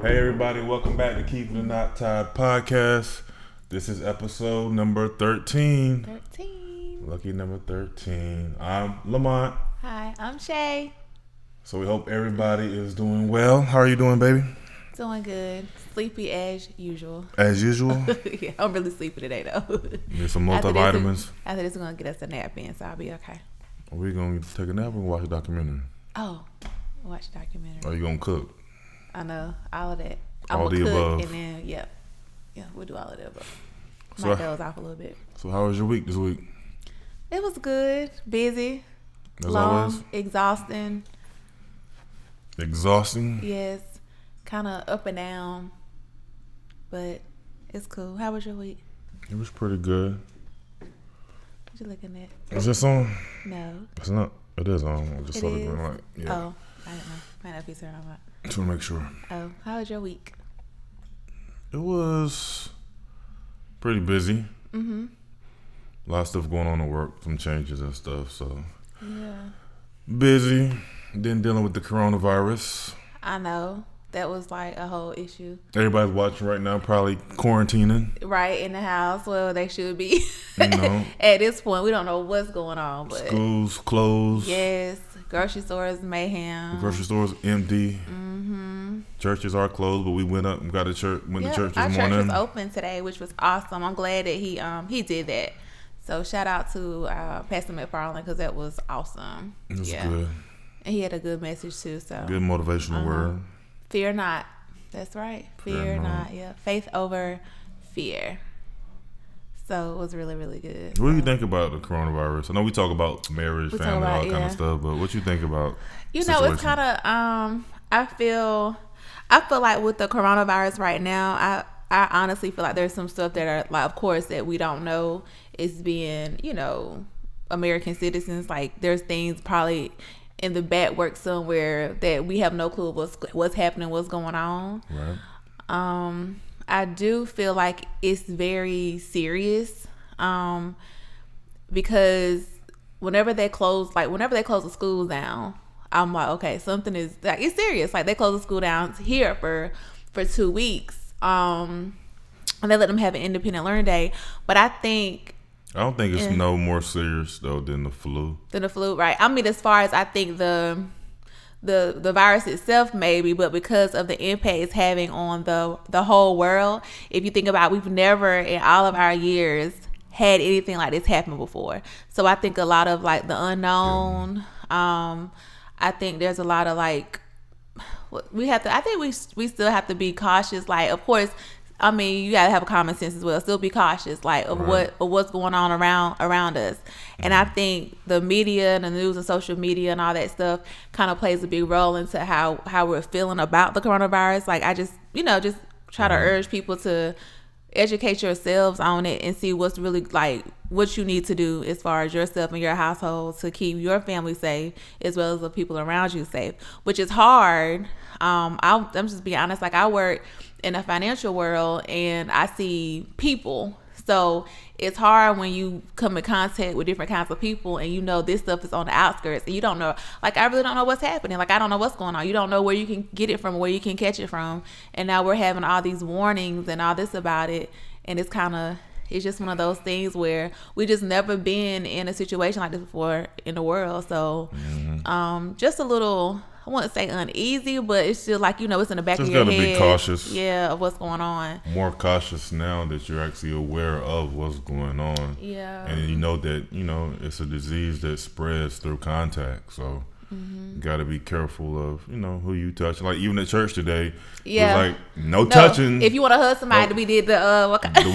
Hey everybody, welcome back to Keeping the Knot Tied podcast. This is episode number 13. 13. Lucky number 13. I'm Lamont. Hi, I'm Shay. So we hope everybody is doing well. How are you doing, baby? Doing good. Sleepy as usual. As usual? Yeah, I'm really sleepy today though. Need some multivitamins. After this, we're going to get us a nap in, so I'll be okay. Are we going to take a nap or watch a documentary? Oh, watch a documentary. Are you going to cook? I know, all of that. All the cook above. And then, yeah, we'll do all of that above. So- Might doze off a little bit. So how was your week this week? It was good. Busy. As long, always? exhausting. Exhausting? Yes. Kind of up and down. But it's cool. How was your week? It was pretty good. What you looking at? Is this on? No. It's not. It is on. I just It saw the is? green light. Yeah. Oh, I don't know. Might not be turned on. Just want to make sure. Oh, how was your week? It was pretty busy. Mm-hmm. A lot of stuff going on at work, some changes and stuff. So Yeah. busy. Then dealing with the coronavirus. I know. That was like a whole issue. Everybody's watching right now, probably quarantining. Right in the house. Well, they should be. You know, At this point, we don't know what's going on. But schools closed. yes, grocery stores mayhem. The grocery stores empty. Mm-hmm. Churches are closed, but we went up and got to church. Went to church our this church morning. was open today, which was awesome. I'm glad that he did that. So shout out to Pastor McFarland because that was awesome. It was yeah. good. And he had a good message too. So Good motivational word. fear not. That's right. Fear not. Yeah. Faith over fear. So it was really, really good. What do you think about the coronavirus? I know we talk about marriage, We talk family, all about- that kind of yeah. stuff, but what you think about You the know, it's situation? kind of I feel like with the coronavirus right now, I honestly feel like there's some stuff that are like, of course, that we don't know is being, American citizens. Like there's things probably in the back work somewhere that we have no clue what's happening, what's going on. Right. I do feel like it's very serious because whenever they close the schools down, I'm like, okay, something is like, it's serious. Like they close the school down here for 2 weeks, and they let them have an independent learning day. But I don't think it's no more serious though than the flu. right? I mean, as far as I think the virus itself maybe, but because of the impact it's having on the whole world, if you think about it, we've never in all of our years had anything like this happen before. So I think a lot of like the unknown, I think there's a lot of like, we still have to be cautious. Like, of course, I mean, you gotta have a common sense as well. Still be cautious, like of what's going on around us. And I think the media and the news and social media and all that stuff kind of plays a big role into how we're feeling about the coronavirus. Like I just try to urge people to educate yourselves on it and see what's really like what you need to do as far as yourself and your household to keep your family safe as well as the people around you safe, which is hard. I'm just being honest. Like I work in a financial world and I see people. So it's hard when you come in contact with different kinds of people and this stuff is on the outskirts and you don't know, like I really don't know what's happening. Like I don't know what's going on. You don't know where you can get it from, where you can catch it from. And now we're having all these warnings and all this about it. And it's just one of those things where we just never been in a situation like this before in the world. So just a little, I wouldn't say uneasy, but it's still like, it's in the back of your head. Just gotta be cautious. Yeah, of what's going on. More cautious now that you're actually aware of what's going on. Yeah. And you know that, it's a disease that spreads through contact. So you gotta be careful of, who you touch. Like even at church today, it was like no touching. If you want to hug somebody, we did the Wakanda.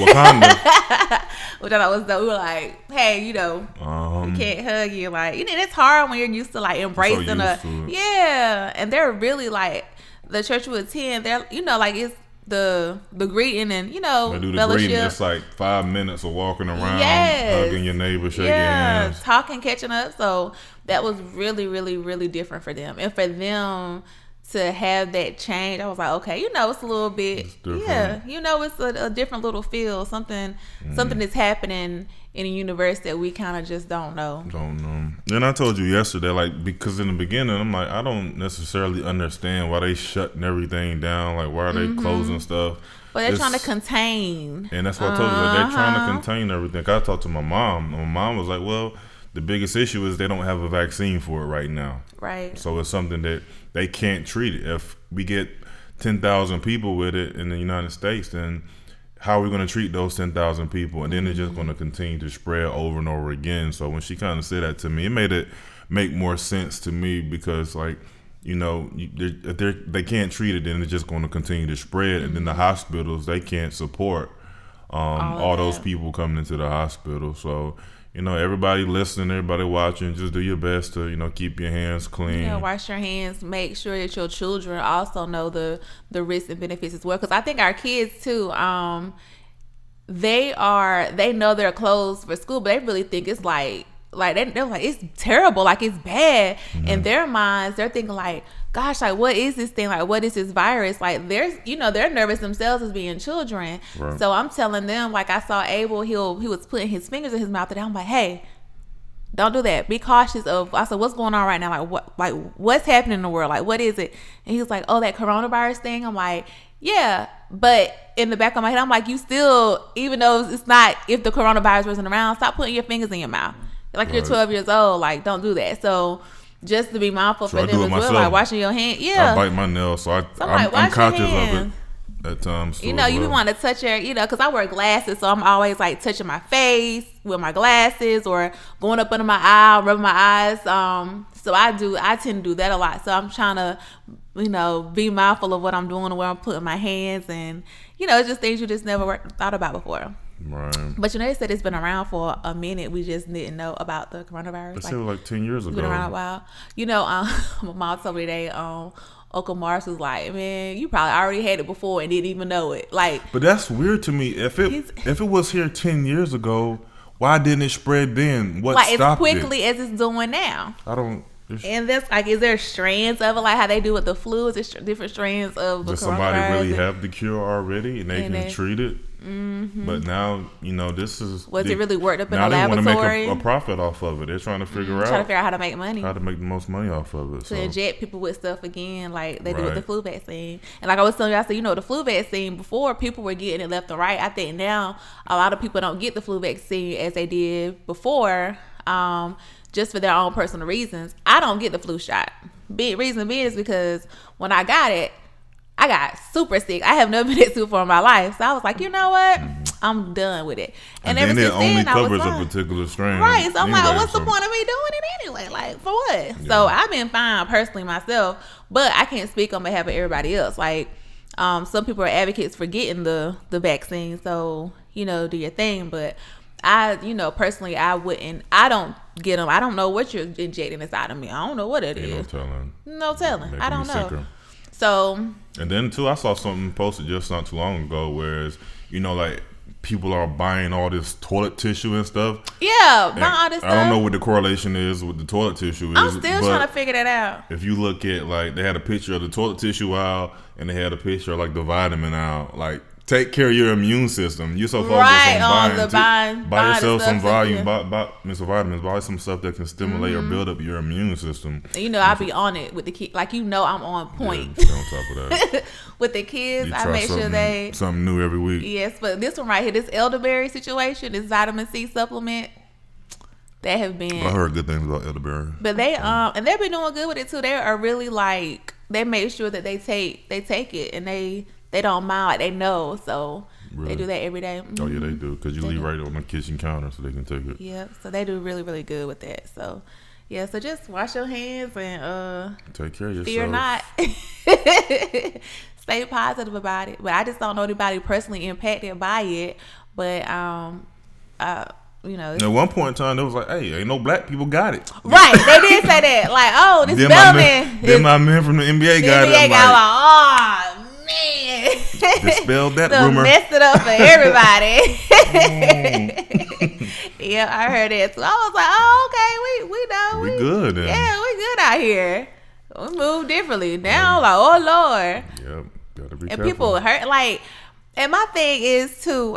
which I thought was dope. We were like, hey, you can't hug you. Like, it's hard when you're used to like embracing and they're really like the church you attend. They're like it's the greeting and they do the fellowship. greeting. It's like 5 minutes of walking around, hugging your neighbor, shaking hands, talking, catching up. So that was really, really, really different for them, and for them to have that change, I was like, okay, it's a little bit, it's a different little feel. Something is happening in the universe that we kind of just don't know. And I told you yesterday, like, because in the beginning, I'm like, I don't necessarily understand why they shutting everything down. Like, why are they closing stuff? But they're trying to contain. And that's what I told you. Like, they're trying to contain everything. I talked to my mom. My mom was like, well, the biggest issue is they don't have a vaccine for it right now. Right. So it's something that they can't treat it. If we get 10,000 people with it in the United States, then how are we going to treat those 10,000 people? And then it's just going to continue to spread over and over again. So when she kind of said that to me, it made it make more sense to me because, like, you know, if they can't treat it, then it's just going to continue to spread. And then the hospitals, they can't support all those people coming into the hospital. So, you know, everybody listening, everybody watching, just do your best to, you know, keep your hands clean. Yeah, wash your hands. Make sure that your children also know the risks and benefits as well. Because I think our kids too, they know they're closed for school, but they really think it's like they're like, it's terrible, like it's bad. In their minds, they're thinking like, gosh, like what is this thing? Like what is this virus? Like they're nervous themselves as being children. Right. So I'm telling them, like I saw Abel, he was putting his fingers in his mouth and I'm like, hey, don't do that. Be cautious of. I said, what's going on right now? What's happening in the world? Like what is it? And he was like, oh, that coronavirus thing. I'm like, yeah, but in the back of my head, I'm like, you still, even though it's not, if the coronavirus wasn't around, stop putting your fingers in your mouth. Like you're 12 years old, like don't do that. So just to be mindful for them as well, like washing your hands. Yeah, I bite my nails, so I'm conscious of it at times. You know, you want to touch your, you know, because I wear glasses, so I'm always like touching my face with my glasses or going up under my eye, rubbing my eyes. So I tend to do that a lot. So I'm trying to, you know, be mindful of what I'm doing and where I'm putting my hands, and you know, it's just things you just never thought about before. Right. But you know, they said it's been around for a minute. We just didn't know about the coronavirus. They said it was like 10 years ago. It's been around a while. You know, my mom told me today, Uncle Mars was like, man, you probably already had it before and didn't even know it. Like, but that's weird to me. If it was here 10 years ago, why didn't it spread then? What like stopped as quickly as it's doing now? I don't. And that's like, is there strands of it, like how they do with the flu? Is there different strands of the coronavirus? Does somebody really have the cure already and they can treat it? Mm-hmm. But now, you know, this is... Was it really worked up in a laboratory? Now they want to make a profit off of it. They're trying to figure out how to make money. How to make the most money off of it. To inject people with stuff again, like they do with the flu vaccine. And like I was telling you, I said, you know, the flu vaccine, before people were getting it left and right. I think now a lot of people don't get the flu vaccine as they did before, just for their own personal reasons. I don't get the flu shot. Reason being is because when I got it, I got super sick. I have never been that sick for my life. So I was like, you know what? I'm done with it. And ever since then, it only covers a particular strain. Right. So I'm like, what's the point of me doing it anyway? Like, for what? Yeah. So I've been fine personally myself, but I can't speak on behalf of everybody else. Like, some people are advocates for getting the vaccine. So, you know, do your thing. But I, you know, personally, I don't get them. I don't know what you're injecting inside of me. I don't know what it is. No telling. I don't know. Sicker. So. And then too, I saw something posted just not too long ago, whereas, you know, like people are buying all this toilet tissue and stuff. Yeah, buying all this stuff. I don't know what the correlation is with the toilet tissue. I'm still trying to figure that out. If you look at, like, they had a picture of the toilet tissue aisle and they had a picture of like the vitamin aisle, like. Take care of your immune system. You're so focused on buy yourself some volume, buy some vitamins, buy some stuff that can stimulate or build up your immune system. You know, I be on it with the kids. Like, you know, I'm on point. Yeah, on top of that. With the kids, I make sure something new every week. Yes, but this one right here, this elderberry situation, this vitamin C supplement, that have been. I heard good things about elderberry. But they and they've been doing good with it too. They are really like, they make sure that they take it and they don't mind, like they know, so really? They do that every day. Oh yeah, they do, because you leave right on the kitchen counter so they can take it. Yep, so they do really, really good with that. So yeah, so just wash your hands and take care of yourself. Fear not. Stay positive about it. But I just don't know anybody personally impacted by it. But you know, at one point in time, they was like, "Hey, ain't no black people got it." Right? They did say that. Like, oh, this Bellman. Then my man from the NBA got it. I'm like, oh man, dispelled that so rumor. Messed it up for everybody. Yeah, I heard it. So I was like, oh, okay, we know. We good. Then. Yeah, we good out here. We move differently now. Like, oh Lord. Yep, gotta be and careful. People hurt. Like, And my thing is too,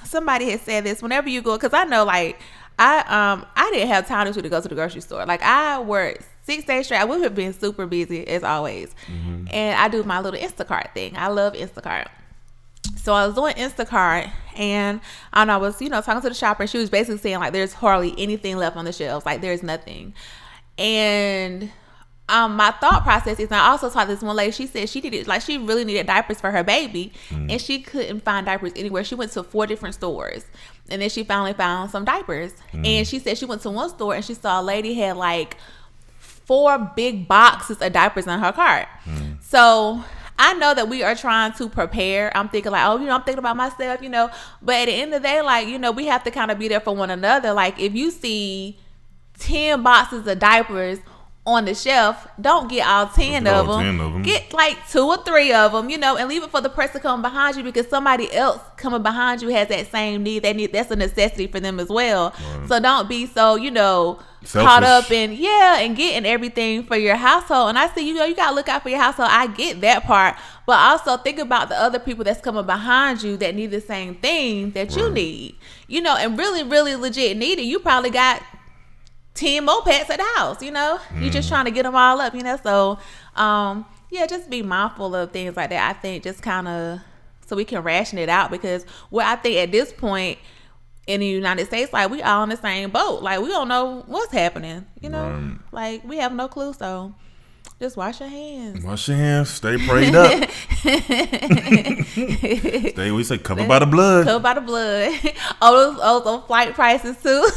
somebody had said this, whenever you go, because I know, like, I didn't have time to go to the grocery store. Like, I worked 6 days straight. I would have been super busy as always. And I do my little Instacart thing. I love Instacart. So I was doing Instacart, and I was, talking to the shopper, and she was basically saying, like, there's hardly anything left on the shelves. Like, there's nothing. And my thought process is, and I also saw this one lady, she said she really needed diapers for her baby, and she couldn't find diapers anywhere. She went to 4 different stores, and then she finally found some diapers. And she said she went to one store, and she saw a lady had like 4 big boxes of diapers in her cart. So I know that we are trying to prepare. I'm thinking like, I'm thinking about myself, but at the end of the day, like, we have to kind of be there for one another. Like, if you see 10 boxes of diapers on the shelf, don't get all 10 of them. Get like 2 or 3 of them, and leave it for the person coming behind you, because somebody else coming behind you has that same need. That's a necessity for them as well. Right. So don't be so, selfish, caught up in and getting everything for your household. And I see, you gotta look out for your household. I get that part, but also think about the other people that's coming behind you that need the same thing that you need, and really, really legit need it. You probably got 10 more pets at the house, you just trying to get them all up, so just be mindful of things like that. I think just kind of so we can ration it out, because I think at this point in the United States, like, we all in the same boat. Like, we don't know what's happening, like, we have no clue. So just wash your hands, stay prayed up. We say covered by the blood. Those flight prices too.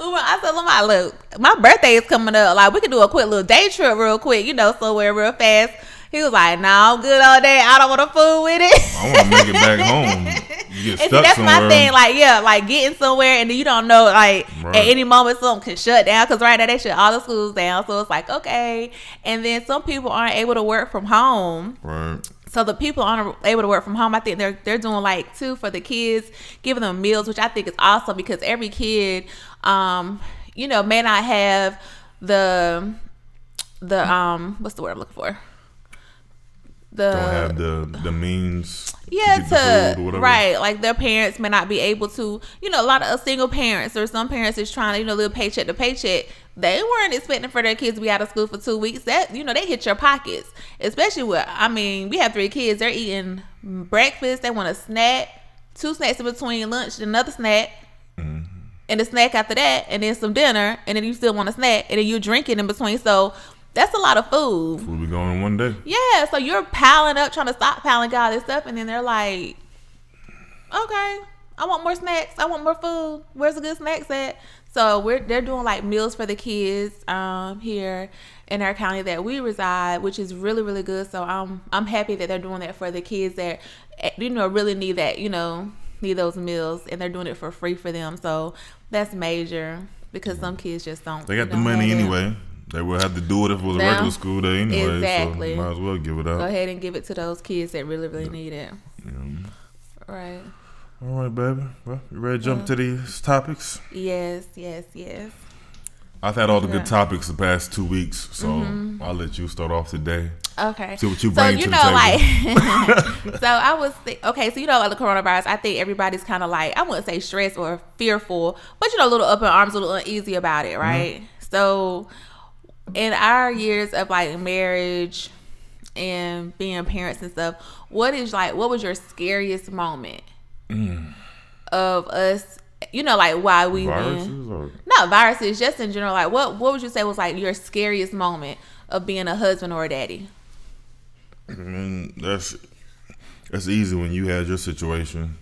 I said, Lamont, look, my birthday is coming up. Like, we could do a quick little day trip real quick, somewhere real fast. He was like, "No, I'm good all day. I don't want to fool with it. I want to make it back home." You get stuck that's somewhere. My thing. Like getting somewhere, and then you don't know, like, right, at any moment something can shut down. Because right now they shut all the schools down. So it's like, okay. And then some people aren't able to work from home. Right. So the people aren't able to work from home. I think they're doing like too for the kids, giving them meals, which I think is awesome, because every kid, may not have the what's the word I'm looking for? Don't have the means to get the food or whatever. Right, like their parents may not be able to, a lot of single parents, or some parents is trying to live paycheck to paycheck. They weren't expecting for their kids to be out of school for 2 weeks. That, they hit your pockets, especially we have 3 kids. They're eating breakfast, they want a snack, 2 snacks in between lunch, another snack, and a snack after that, and then some dinner, and then you still want a snack, and then you're drinking in between. So that's a lot of food. Food be going in one day. Yeah, so you're piling up, trying to stockpiling all this stuff, and then they're like, okay, I want more snacks. I want more food. Where's the good snacks at? So they're doing like meals for the kids here in our county that we reside, which is really, really good. So I'm happy that they're doing that for the kids that really need that, need those meals, and they're doing it for free for them. So that's major, because some kids just don't. They got the money anyway. They would have to do it if it was a regular school day anyway. Exactly. So might as well give it out. Go ahead and give it to those kids that really, really need it. Yeah. Right. All right, baby. Well, you ready to jump to these topics? Yes. I've had all the good topics the past 2 weeks, so I'll let you start off today. Okay. See what you bring to the table. Like, so I was okay. So like the coronavirus, I think everybody's kind of like, I wouldn't say stressed or fearful, but a little up in arms, a little uneasy about it, right? So in our years of like marriage and being parents and stuff, what was your scariest moment of us? Like why we not viruses, just in general. Like what would you say was like your scariest moment of being a husband or a daddy? I mean, that's easy when you had your situation.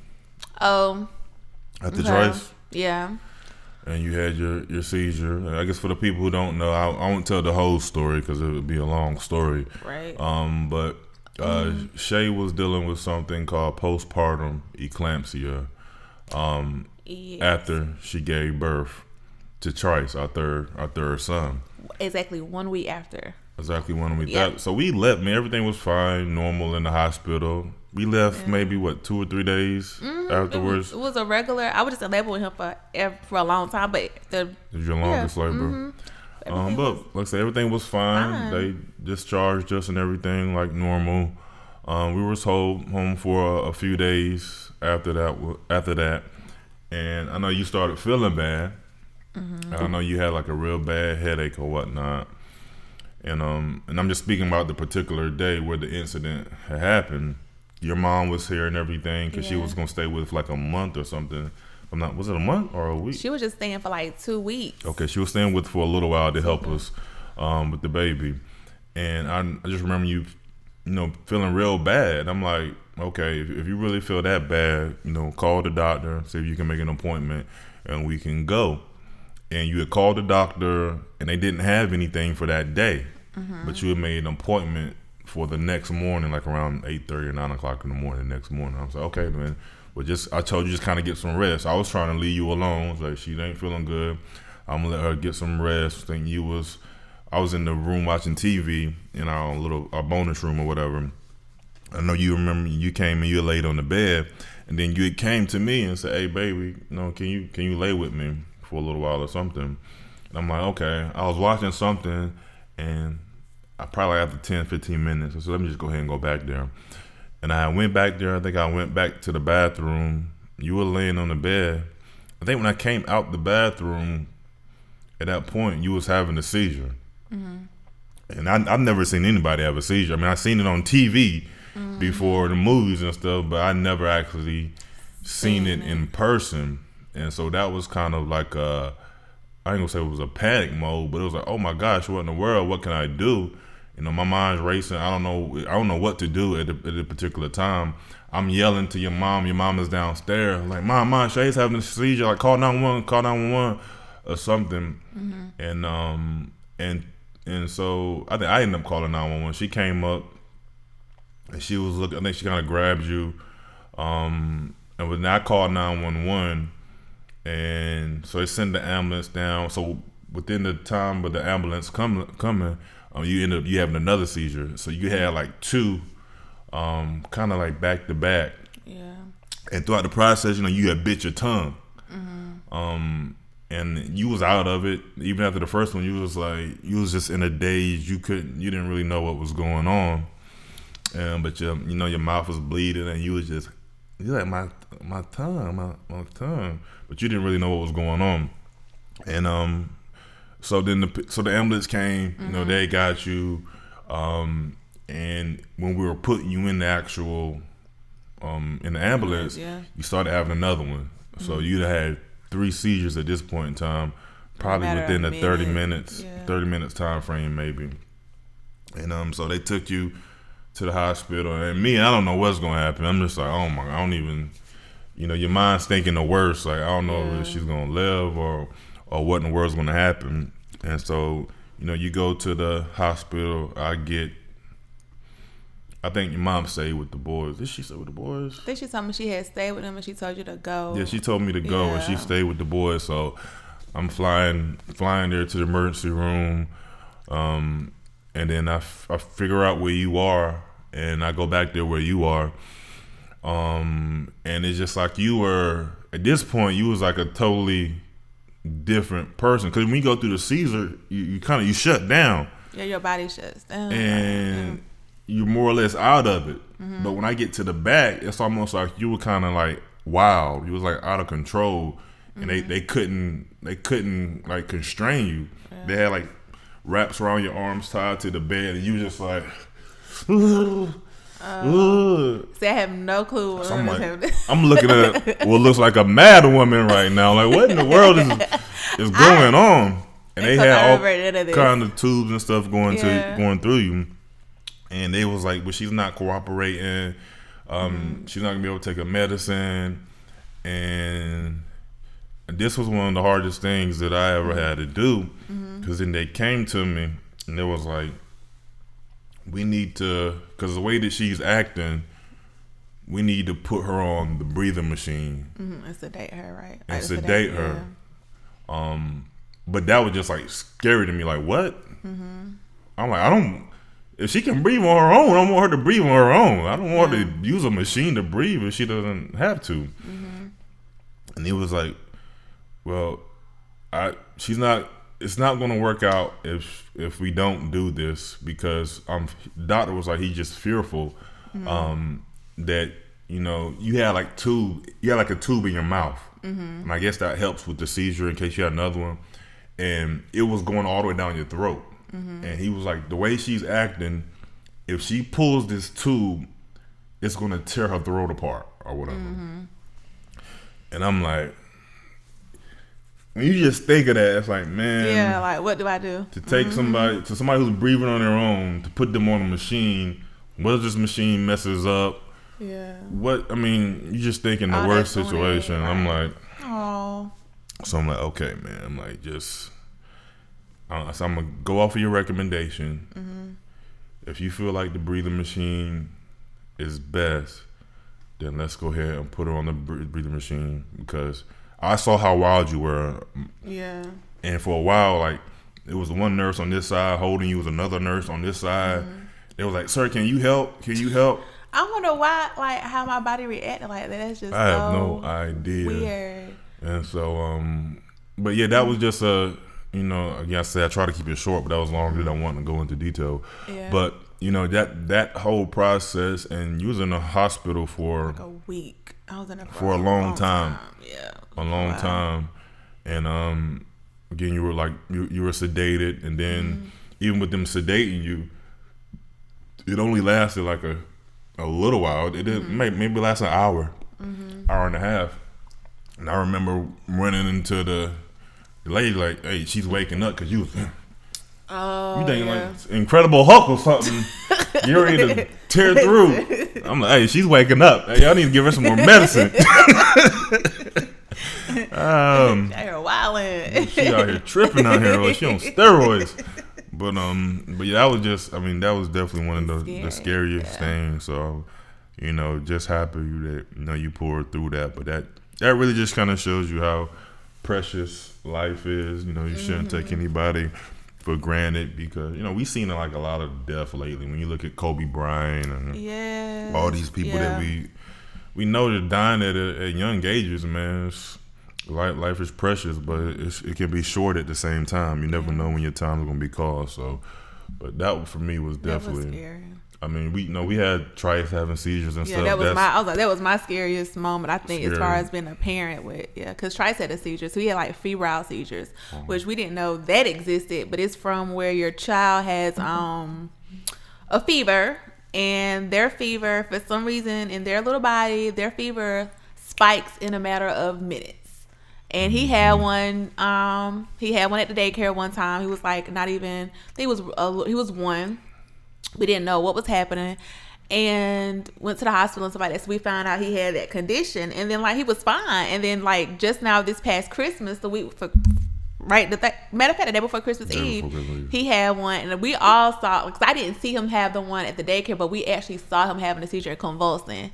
Oh, at the Trice. Yeah. And you had your seizure. I guess for the people who don't know, I won't tell the whole story because it would be a long story. Right. But Shay was dealing with something called postpartum eclampsia. Yes. After she gave birth to Trice, our third son. Exactly 1 week after. Exactly 1 week. Yep. So we left. Everything was fine, normal in the hospital. We left maybe 2 or 3 days afterwards. It was a regular. I was just in labor with him for a long time, but it was your longest labor. But like I said, everything was fine. They discharged us and everything like normal. We was home for a few days after that, and I know you started feeling bad. And I know you had like a real bad headache or whatnot. And I'm just speaking about the particular day where the incident had happened. Your mom was here and everything because she was gonna stay with like a month or something. Was it a month or a week? She was just staying for like 2 weeks. Okay, she was staying with for a little while to help us with the baby. And I just remember you feeling real bad. I'm like, okay, if you really feel that bad, call the doctor, see if you can make an appointment, and we can go. And you had called the doctor, and they didn't have anything for that day, but you had made an appointment for the next morning, like around 8:30 or 9 o'clock in the morning. The next morning, I was like, okay, man. Well, I told you just kind of get some rest. I was trying to leave you alone. I was like, she ain't feeling good. I'm gonna let her get some rest. I was in the room watching TV in our bonus room or whatever. I know you remember you came and you laid on the bed, and then you came to me and said, "Hey, baby, can you lay with me for a little while or something?" And I'm like, okay. I was watching something, and I probably after 10, 15 minutes, I said, let me just go ahead and go back there. And I went back there. I think I went back to the bathroom. You were laying on the bed. I think when I came out the bathroom, at that point, you was having a seizure. And I've never seen anybody have a seizure. I mean, I've seen it on TV before, the movies and stuff, but I never actually seen it in person. And so that was kind of like I ain't gonna say it was a panic mode, but it was like, oh my gosh, what in the world? What can I do? My mind's racing. I don't know what to do at a particular time. I'm yelling to your mom. Your mom is downstairs. Like, Mom, Sheas having a seizure. Like, call 911, or something. And so I think I ended up calling 911. She came up, and she was looking. I think she kind of grabbed you. And when I called 911, and so they send the ambulance down. So within the time of the ambulance coming, you end up having another seizure. So you had like two, kind of like back to back. Yeah. And throughout the process, you had bit your tongue. And you was out of it. Even after the first one, you was just in a daze. You didn't really know what was going on. But your mouth was bleeding, and you like my tongue. But you didn't really know what was going on. And so then the ambulance came. They got you. And when we were putting you in the actual in the ambulance, you started having another one. So you'd had 3 seizures at this point in time, probably within a 30 minutes time frame maybe. And so they took you to the hospital, and me, I don't know what's gonna happen. I'm just like, oh my, I don't even, your mind's thinking the worst. Like, I don't know if she's gonna live or what in the world's gonna happen. And so, you go to the hospital. I think your mom stayed with the boys. Did she stay with the boys? I think she told me she had stayed with them, and she told you to go. Yeah, she told me to go, and she stayed with the boys. So I'm flying there to the emergency room, and then I figure out where you are, and I go back there where you are, and it's just like you were at this point. You was like a totally different person, because when you go through the seizure, you shut down. Yeah, your body shuts down, and you're more or less out of it. But when I get to the back, it's almost like you were kind of like wild. You was like out of control, and they couldn't like constrain you. They had like wraps around your arms tied to the bed, and you just like. See, I have no clue what I'm looking at what looks like a mad woman right now. Like, what in the world is going on? And they had all kind of tubes and stuff going through you. And they was like, but she's not cooperating. She's not gonna be able to take her medicine. And this was one of the hardest things that I ever had to do. Because then they came to me, and it was like, we need to, because the way that she's acting, we need to put her on the breathing machine. And sedate her, right? And sedate her. But that was just like scary to me. Like, what? I'm like, if she can breathe on her own, I don't want her to breathe on her own. I don't want her to use a machine to breathe if she doesn't have to. And he was like, well, it's not going to work out if we don't do this, because doctor was like, he's just fearful that you had like a tube in your mouth, and I guess that helps with the seizure in case you had another one, and it was going all the way down your throat, and he was like, the way she's acting, if she pulls this tube, it's gonna tear her throat apart or whatever. And I'm like, when you just think of that, it's like, man, yeah, like what do I do to take somebody who's breathing on their own, to put them on a machine? What if this machine messes up? Yeah. What, I mean, you just think in the worst situation. Right. I'm like, oh. So I'm like, okay, man. I'm like, so I'm gonna go off of your recommendation. If you feel like the breathing machine is best, then let's go ahead and put her on the breathing machine, because I saw how wild you were. Yeah. And for a while, like, it was one nurse on this side holding you, was another nurse on this side. They was like, "Sir, can you help? Can you help?" I wonder why, like, how my body reacted like that. That's just I have no idea. Weird. And so, but yeah, that was just again, I said I try to keep it short, but that was longer than I want to go into detail. Yeah. But that whole process, and you was in the hospital for like a week. I was in it for a long time. Yeah. A long time. And again, you were like you were sedated, and then even with them sedating you, it only lasted like a little while. It didn't maybe last an hour, hour and a half. And I remember running into the lady like, "Hey, she's waking up," because you think like Incredible Hulk or something. You're ready to tear through. I'm like, "Hey, she's waking up. Hey, y'all need to give her some more medicine." You're wildin'. She out here tripping out here. Like, she on steroids. But yeah, that was definitely one of the scariest things. So, just happy that you poured through that. But that really just kind of shows you how precious life is. You shouldn't take anybody for granted, because we seen like a lot of death lately. When you look at Kobe Bryant and all these people that we know they're dying at young ages, man. Life is precious, but it can be short at the same time. You never know when your time is going to be called. So, but that for me was definitely. That was scary. I mean, we had Trice having seizures and stuff. That was my scariest moment. I think as far as being a parent with, because Trice had a seizure, so he had like febrile seizures, which we didn't know that existed. But it's from where your child has a fever, and their fever, for some reason in their little body, their fever spikes in a matter of minutes. And he had one. He had one at the daycare one time. He was like not even. He was 1. We didn't know what was happening, and went to the hospital and stuff like that. So we found out he had that condition, and then like he was fine. And then like just now this past Christmas, the week for matter of fact, the day before Christmas Eve, he had one, and we all saw, because I didn't see him have the one at the daycare, but we actually saw him having a seizure and convulsing.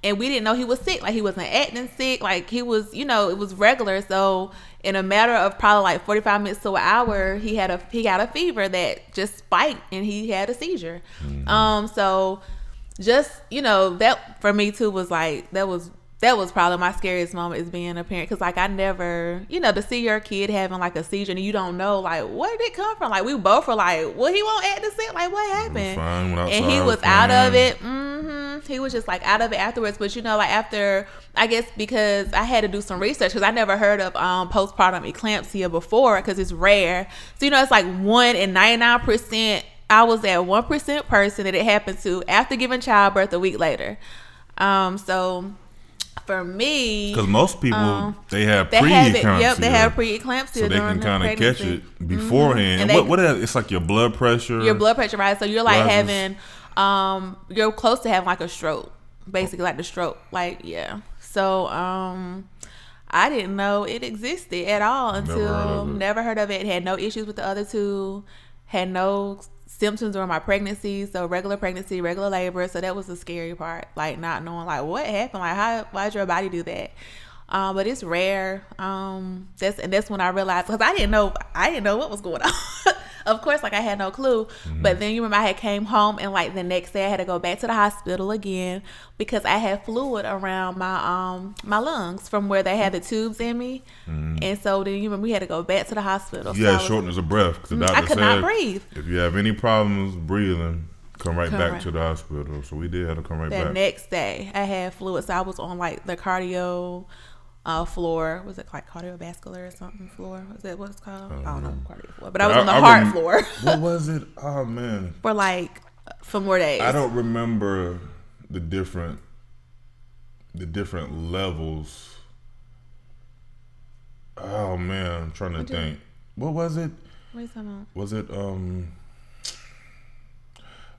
And we didn't know he was sick. Like, he wasn't acting sick. Like, he was, it was regular. So in a matter of probably like 45 minutes to an hour, he got a fever that just spiked, and he had a seizure. So just, that for me too was like, that was probably my scariest moment, is being a parent. Because like, I never, to see your kid having like a seizure and you don't know like where did it come from. Like, we both were like, well, he won't act sick. Like, what happened? And he was out of it. He was just like out of it afterwards. But like after, I guess because I had to do some research, because I never heard of postpartum eclampsia before, because it's rare. So it's like 1 in 99%. I was that 1% person that it happened to after giving childbirth a week later. So for me, because most people they have pre-eclampsia. Yep, they have pre-eclampsia, so they can kind of catch it beforehand. And what it's like your blood pressure. Your blood pressure, right? So you're like having, you're close to having like a stroke, basically like the stroke, like So I didn't know it existed at all until never heard of it. Had no issues with the other two. Had no symptoms during my pregnancy, so regular pregnancy, regular labor. So that was the scary part, like not knowing like what happened, like why did your body do that? But it's rare. That's when I realized, because I didn't know what was going on. Of course, like I had no clue. But then you remember I had came home, and like the next day I had to go back to the hospital again, because I had fluid around my lungs from where they had the tubes in me. And so then you remember we had to go back to the hospital. You had shortness of breath, because the doctor I could not breathe. If you have any problems breathing, come right back to the hospital. So we did have to come right back. The next day, I had fluids. So I was on like the cardio floor. Was it like cardiovascular or something floor? Was that what it's called? I don't know cardio floor, but I was on the heart floor. What was it? Oh man, for more days. I don't remember the different levels. Oh man, I'm trying to think. What was it? What are you talking about? Was it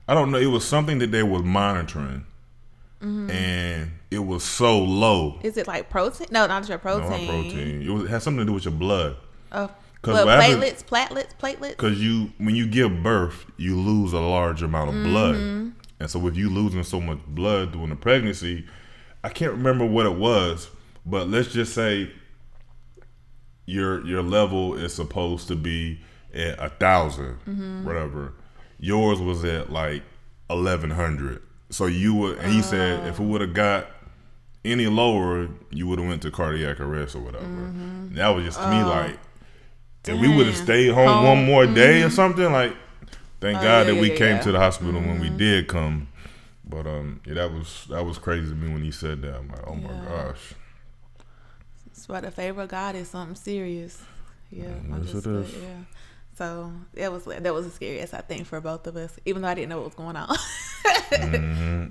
I don't know. It was something that they were monitoring, and it was so low. Is it like protein? No, not your protein. No, not protein. It had something to do with your blood. Oh, platelets. Because when you give birth, you lose a large amount of blood, and so with you losing so much blood during the pregnancy, I can't remember what it was, but let's just say your level is supposed to be at 1,000, whatever. Yours was at like 1,100. So you would, and he said if it would have got any lower, you would have went to cardiac arrest or whatever. That was just to me like, if we would have stayed home one more day or something, like, thank God that we came to the hospital when we did come. But that was crazy to me when he said that. I'm like, oh my gosh. That's why the favor of God is something serious. Yeah, yes, it is. Yeah. So that was the scariest, I think, for both of us, even though I didn't know what was going on.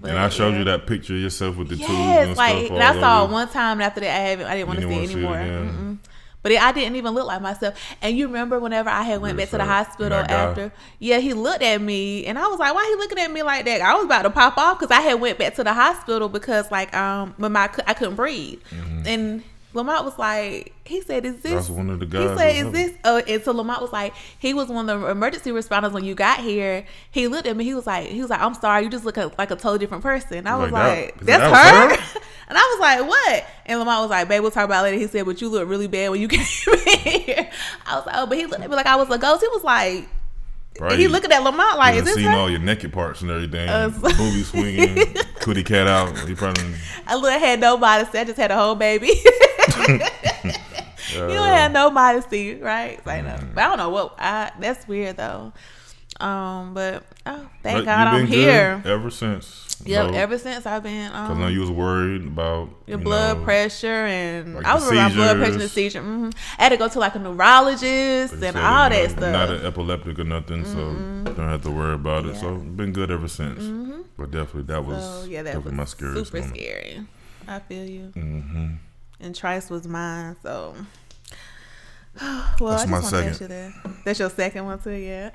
But, and I showed you that picture of yourself with the tubes and stuff. And I saw it one time, and after that, I didn't want to see it anymore. But I didn't even look like myself. And you remember whenever I had went back to the hospital after? Yeah, he looked at me, and I was like, why he looking at me like that? I was about to pop off because I had went back to the hospital because when I couldn't breathe. And Lamont was like, he said, is this? That's one of the guys. He said, is this? And so Lamont was like, he was one of the emergency responders when you got here. He looked at me. He was like, I'm sorry, you just look like a totally different person. I was like, that's her? And I was like, what? And Lamont was like, babe, we'll talk about it later. He said, but you look really bad when you came in here. I was like, oh, but he looked at me like I was a ghost. He was like, right. He looking at Lamont like, is this seen her? all your naked parts and everything, booby swinging, cootie cat out. He probably. I had no modesty. I just had a whole baby. You don't have no modesty, right? Like, no. But I don't know what. That's weird though. But thank God I'm here ever since. Yep, ever since I've been. Because I know you was worried about your blood pressure, and like I was around blood pressure and seizure. I had to go to like a neurologist and all that stuff. Not an epileptic or nothing, so don't have to worry about it. So been good ever since. But definitely that was definitely my scariest super moment. Scary. I feel you. And Trice was mine, so. Well, that's I just my want second. To ask you that. That's your second one too, yeah.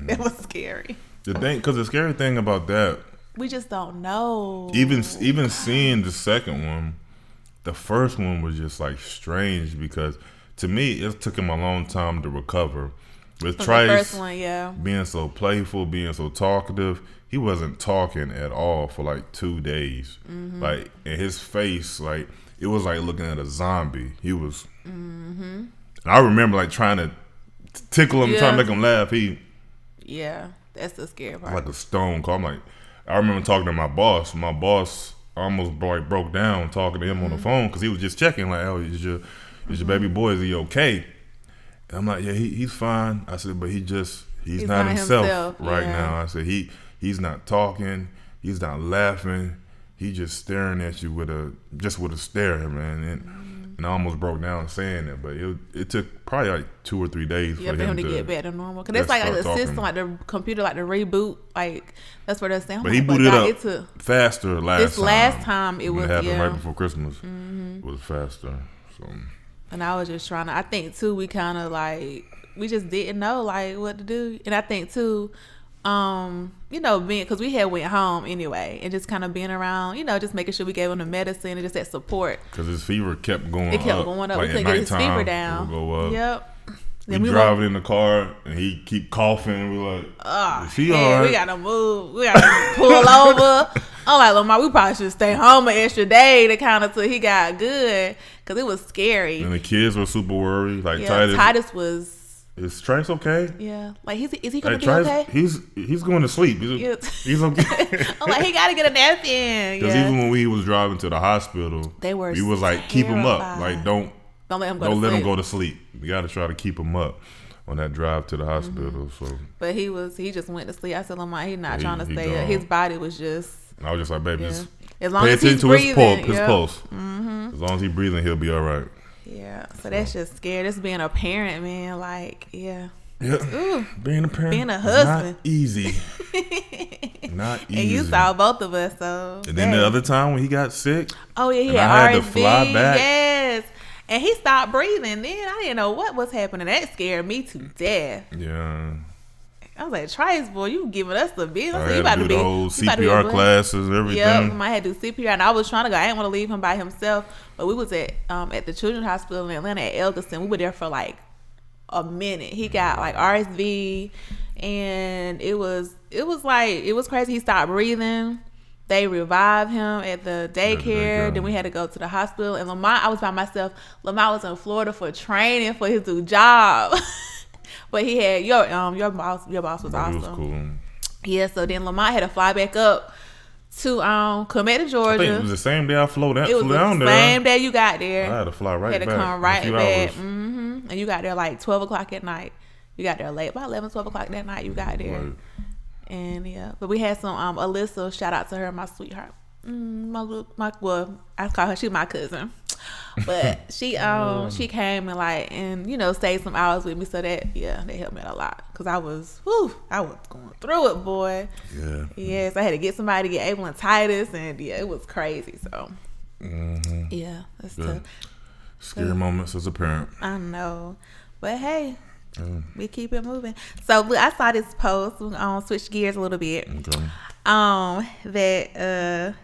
That was scary. Because the scary thing about that, we just don't know. Even seeing the second one, the first one was just like strange because to me it took him a long time to recover. With Trice, the first one, being so playful, being so talkative, he wasn't talking at all for like 2 days. Like, and his face, like it was like looking at a zombie. He was. And I remember like trying to tickle him, trying to make him laugh. That's the scary part. Like a stone cold. I'm like, I remember talking to my boss. My boss almost broke down talking to him on the phone because he was just checking like, oh, is your baby boy, is he okay? And I'm like, yeah, he's fine. I said, but he's not himself right now. I said, he's not talking, he's not laughing, he's just staring at you with a stare, man. And I almost broke down saying it, but it took probably like 2 or 3 days for him to get back to normal. Because it's like the system, like the computer, like the reboot, like that's what they're saying. But he booted up faster last time. It was happened right before Christmas. It was faster. So. And I was just trying to. I think too, we kind of like we just didn't know like what to do, and I think too. Being because we had went home anyway, and just kind of being around, just making sure we gave him the medicine and just that support. Because his fever kept going up. It kept going up. Like we couldn't get his fever down. It would go up. Yep. We driving in the car, and he keep coughing. And we're like, is he all right? We gotta move. We gotta pull over. I'm like, Lamar, we probably should stay home an extra day to kind of till he got good, because it was scary. And the kids were super worried. Like Titus was. Is Trice okay? Yeah. Like, is he going to be okay? He's going to sleep. He's okay. I'm like, he got to get a nap in. Because even when we was driving to the hospital, he was like, keep him up. Like, don't let him go to sleep. We got to try to keep him up. on that drive to the hospital. So, but he just went to sleep. I said, Lamont, he's not trying to stay gone. up. His body was just. And I was just like, baby, just as long pay as he's attention to breathing, his pulse. As long as he's breathing, he'll be all right. Yeah. So that's just scary. Just being a parent, man. Like, yeah. Yeah. Ooh, being a parent, being a husband, not easy. Not easy. And you saw both of us, so. And then the other time when he got sick. Oh yeah, and I had to fly back. Yes. And he stopped breathing. Then I didn't know what was happening. That scared me to death. Yeah. I was like, Trice, boy, you giving us the business. I had to do the whole CPR classes, everything. Yep, I had to do CPR, and I was trying to go. I didn't want to leave him by himself, but we was at the Children's Hospital in Atlanta at Elgerson. We were there for like a minute. He got like RSV, and it was crazy. He stopped breathing. They revived him at the daycare. Then we had to go to the hospital. And Lamont, I was by myself. Lamont was in Florida for training for his new job. But he had your boss was awesome. Was cool. Yeah, so then Lamont had to fly back up to come back to Georgia. I think it was the same day I flew down. It was the same day you got there. I had to fly right back. Had to come right back. And you got there like 12 o'clock at night. You got there late, about 11, 12 o'clock that night. You got there. Right. And yeah, but we had some Alyssa. Shout out to her, my sweetheart. I call her. She's my cousin, but she came and stayed some hours with me. So that helped me out a lot because I was going through it, boy. Yeah. Yes, I had to get somebody to get Abel and Titus, and it was crazy. So yeah, that's tough. Scary moments as a parent. I know, but hey. We keep it moving. So look, I saw this post. We're gonna switch gears a little bit. Okay. That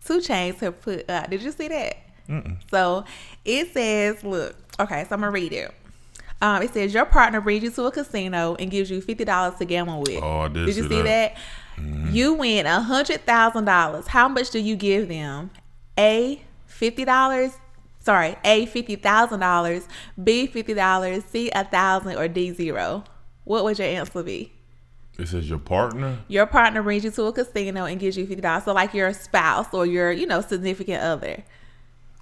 2 Chainz have put. Did you see that? Mm-mm. So it says, look. Okay, so I'm gonna read it. It says your partner brings you to a casino and gives you $50 to gamble with. Oh, I did. Did you see that? Mm-hmm. You win $100,000. How much do you give them? A, $50. Sorry, A, $50,000, B, $50, C, $1,000, or D, 0. What would your answer be? It says your partner? Your partner brings you to a casino and gives you $50. So like your spouse or your, significant other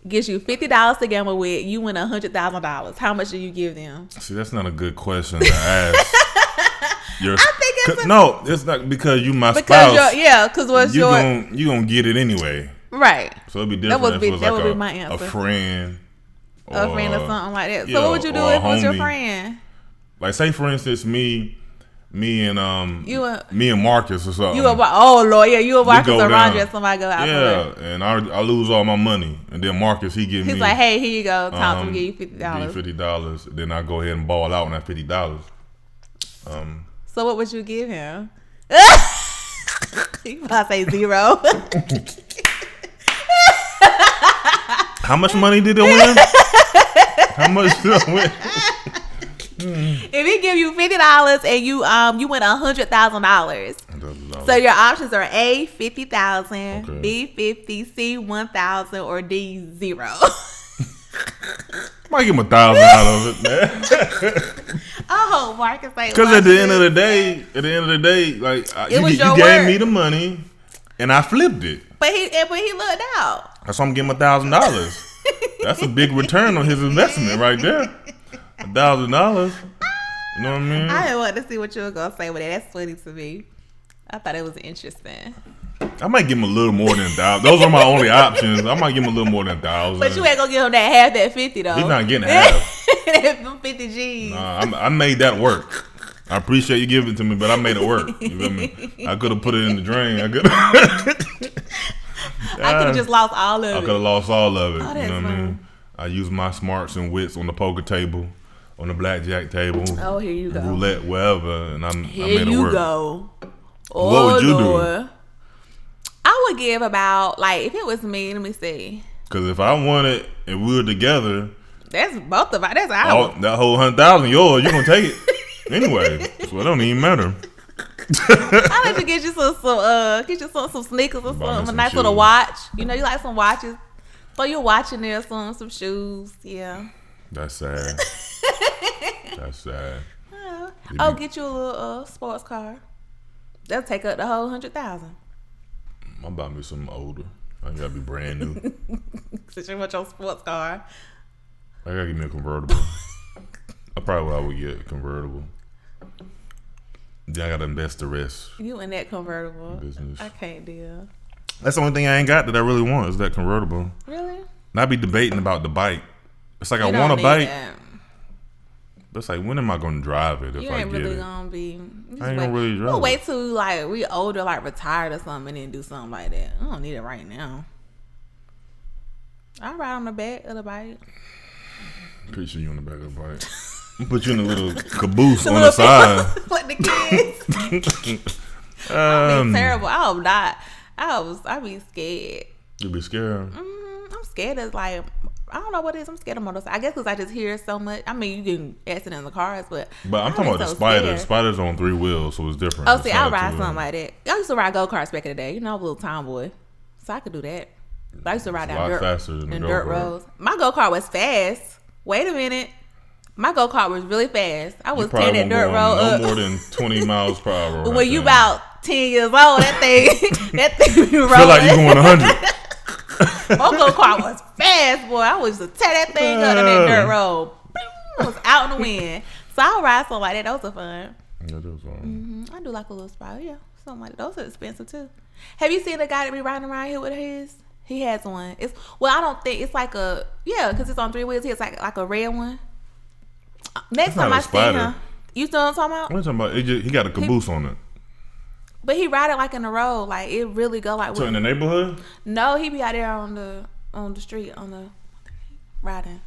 gives you $50 to gamble with. You win $100,000. How much do you give them? See, that's not a good question to ask. I think it's not because you my spouse. Because what's you gonna get it anyway. Right. So it'd be different if it was like my answer. A friend. Or something like that. So what would you do if it was your friend? Like say for instance me and Marcus or something. You and Marcus or Roger, somebody go out. Yeah, and I lose all my money, and then Marcus he's like, hey, here you go, Tom, to give you $50. Give you $50. Then I go ahead and ball out on that $50. So what would you give him? You probably say 0. How much money did it win? How much did it win? If he give you $50 and you win $100,000. So your options are A, $50,000, okay. B, $50,000, C, $1,000, or D, 0. Might give him $1,000 out of it, man. Oh, Marcus, like because at the end of the day, like you gave me the money and I flipped it. But he looked out. That's why I'm giving him $1,000. That's a big return on his investment right there. $1,000. You know what I mean? I didn't want to see what you were gonna say with that. That's funny to me. I thought it was interesting. I might give him a little more than $1,000. Those are my only options. I might give him a little more than $1,000. But you ain't gonna give him half that 50 though. He's not getting half. Them 50 G's. Nah, I made that work. I appreciate you giving it to me, but I made it work. You feel me? I could have put it in the drain. I could have just lost all of it. I could have lost all of it. Oh, you know what I mean? I used my smarts and wits on the poker table, on the blackjack table. Oh, here you go. Roulette, wherever, and I made it work. Here you go. Oh, what would you do? I would give about, like, if it was me, let me see. Because if I won it and we were together, that's both of us. That's ours. That whole $100,000 yours. You gonna take it anyway? So it don't even matter. I like to get you some sneakers or something, a nice little watch. You know, you like some watches. Throw your watch in there, some shoes. Yeah. That's sad. That's sad. Get you a little sports car. They'll take up the whole $100,000. I'm about me something older. I ain't gotta be brand new. Since you want your sports car. I gotta give me a convertible. I probably would get a convertible. Then I gotta invest the rest. You in that convertible Business. I can't deal. That's the only thing I ain't got that I really want is that convertible. Really? And I be debating about the bike. It's like You I don't want a need bike, that. but it's like when am I gonna drive it if You I ain't get really it? gonna be. I ain't gonna really drive We'll it. wait till like we older, like retired or something, and then do something like that. I don't need it right now. I'll ride on the back of the bike. Pretty sure you on the back of the bike. Put you in a little caboose on the side. Like the kids. I'd be terrible. I'd be scared. You be scared. I'm scared of like, I don't know what it is. I'm scared of motorcycles. I guess because I just hear so much. I mean, you can accident in the cars, but I'm talking about the spider. The spider's on 3 wheels, so it's different. Oh, see, I'll ride something like that. I used to ride go-karts back in the day. You know, I was a little tomboy. So I could do that. But I used to ride down dirt roads. My go-kart was fast. Wait a minute. My go-kart was really fast. I was tearing that dirt road up. No more than 20 miles per hour. But when you about 10 years old, that thing be rolling. Feel like you going 100. My go-kart was fast, boy. I was to tear that thing up in that dirt road. I was out in the wind. So I'll ride something like that. Those are fun. Yeah, those fun. I do like a little spider. Yeah, something like that. Those are expensive too. Have you seen the guy that be riding around here with his? He has one. I don't think it's like a because it's on 3 wheels. He has like a red one. Next time I see him, you know what I'm talking about? What are you talking about? He got a caboose on it. But he ride it like in the road, like it really go like. So in the neighborhood? No, he be out there on the street riding.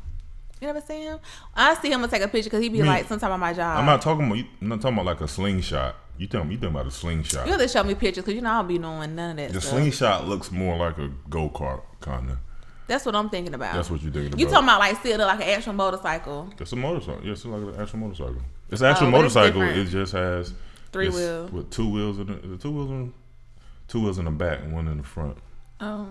You never see him? I see him and take a picture because he be like sometime on my job. I'm not talking about like a slingshot. You talking about a slingshot? You have to show me pictures because you know I don't be knowing none of that. The stuff. slingshot looks more like a go-kart kind of. That's what I'm thinking about. That's what you're thinking about. You talking about like sitting like an actual motorcycle? It's a motorcycle. Yeah, it's like an actual motorcycle. It's an actual motorcycle. It just has 3 wheels with 2 wheels in it. 2 wheels in the back and 1 in the front. Oh.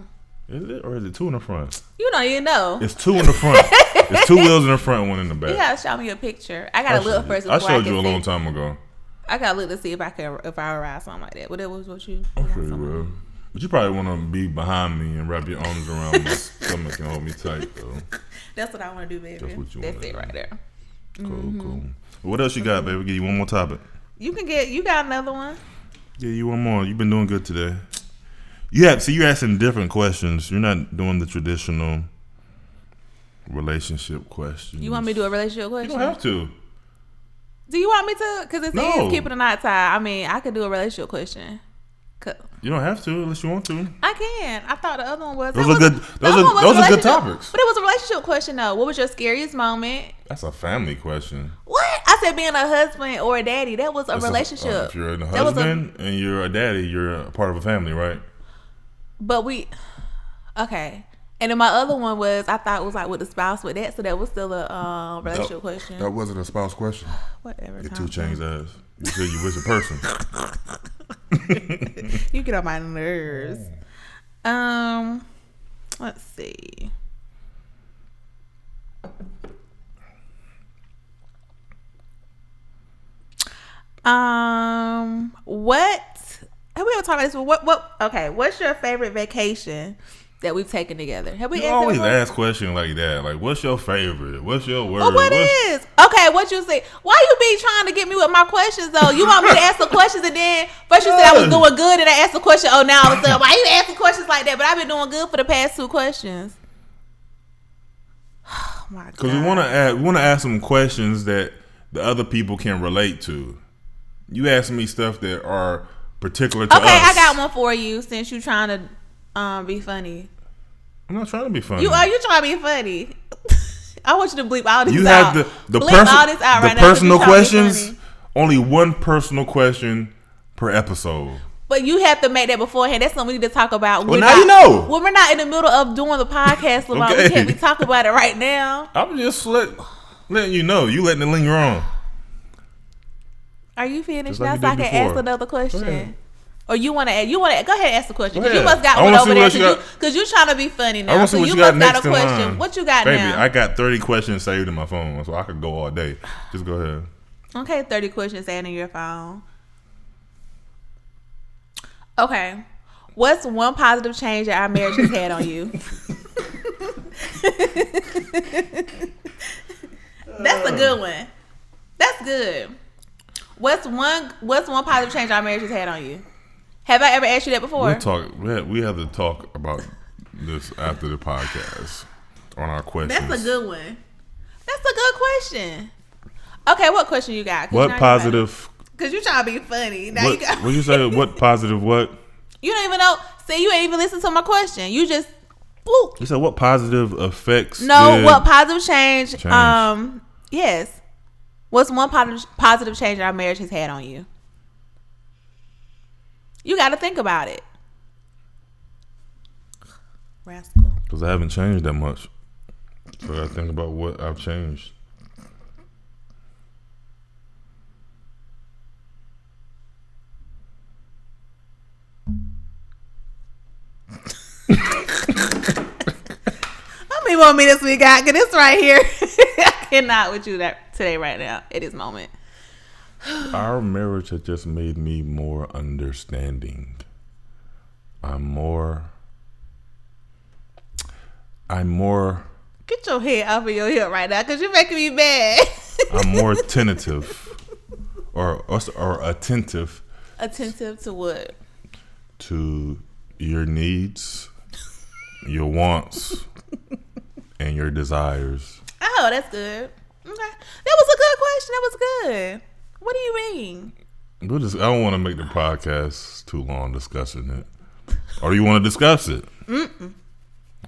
Is it or is it 2 in the front? You don't even know. It's 2 in the front. It's 2 wheels in the front, 1 in the back. You gotta show me a picture. I gotta look first. I showed you a long time ago. I gotta look to see if I would ride something like that. But that was what you. I'm sure you will. But you probably want to be behind me and wrap your arms around my stomach and hold me tight, though. That's what I want to do, baby. That's what you want. That's it right there. Cool. What else you got, baby? Give you one more topic. You got another one. Yeah, you one more. You've been doing good today. You're asking different questions. You're not doing the traditional relationship questions. You want me to do a relationship question? You don't have to. Do you want me to? Because it's No. keeping a knot tie. I mean, I could do a relationship question. You don't have to unless you want to. I can. I thought the other one was. Those are good topics. But it was a relationship question though. What was your scariest moment? That's a family question. What? I said being a husband or a daddy. That was a relationship. If you're a husband and you're a daddy, you're a part of a family, right? But okay. And then my other one was I thought it was like with the spouse with that, so that was still a relationship question. That wasn't a spouse question. Whatever. Get 2 chains ass. You said you was a person. You get on my nerves. Let's see. What have we ever talked about this? What? Okay, what's your favorite vacation that we've taken together? Have we always ask questions like that? Like, what's your favorite? What's your word? Well, what is? Okay, what you say? Why you be trying to get me with my questions though? You want me to ask the questions and then first you said I was doing good and I asked the question. Oh, now all of a sudden, why you asking questions like that? But I've been doing good for the past 2 questions. Oh my god! Because we want to ask some questions that the other people can relate to. You ask me stuff that are particular to us. Okay, I got one for you since you trying to be funny. I'm not trying to be funny. You trying to be funny. I want you to bleep all this out. You have the personal questions. Only 1 personal question per episode. But you have to make that beforehand. That's something we need to talk about. Well, now you know. When we're not in the middle of doing the podcast, Lamont, we can't be talking about it right now. I'm just letting you know. You letting it linger on. Are you finished now so I can ask another question? Or you want to go ahead and ask the question. Because you must got one over there. Because you're trying to be funny now. So you must got a question. What you got now? Baby, I got 30 questions saved in my phone. So I could go all day. Just go ahead. Okay, 30 questions saved in your phone. Okay. What's one positive change that our marriage has had on you? That's a good one. That's good. What's one positive change our marriage has had on you? Have I ever asked you that before? We have to talk about this after the podcast on our questions. That's a good one. That's a good question. Okay, what question you got? What positive? Because you trying to be funny. Now What you say? What positive? What? You don't even know. See, you ain't even listen to my question. You just. Bloop. You said what positive effects? No, what positive change? Yes. What's one positive change our marriage has had on you? You got to think about it. Rascal. Because I haven't changed that much. So I got to think about what I've changed. How many more minutes we got? Cause this right here, I cannot with you today right now at this moment. Our marriage has just made me more understanding. I'm more. Get your head off of your hip right now, cause you're making me mad. I'm more tentative, or attentive. Attentive to what? To your needs, your wants, and your desires. Oh, that's good. Okay, that was a good question. That was good. What do you mean? I don't want to make the podcast too long discussing it. Or do you want to discuss it? Mm-mm.